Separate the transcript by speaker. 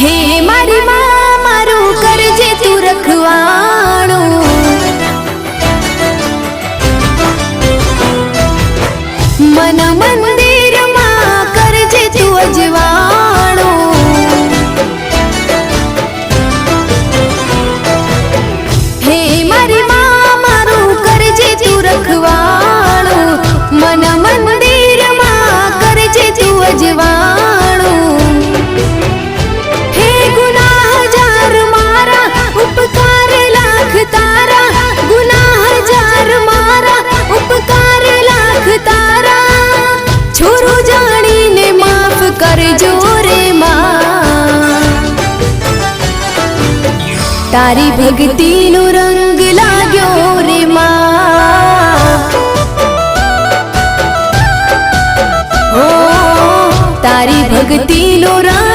Speaker 1: હે મારી માં મારું કરજે તું રખવાણું, મન મંદિરમાં કરજે તું અજવાણું, હે મારી માં મારું કરજે તું રખવાણું, મન મંદિરમાં કરજે તું અજવાણું, હે ગુનાહ હજાર મારા ઉપકાર લાખ તારા, ગુનાહ હજાર મારા ઉપકાર લાખ તારા, છોરું જાણીને માફ કરજો રે માં, તારી ભક્તિનો રંગ લાગ્યો રે માં, ઓ તારી ભક્તિનો રંગ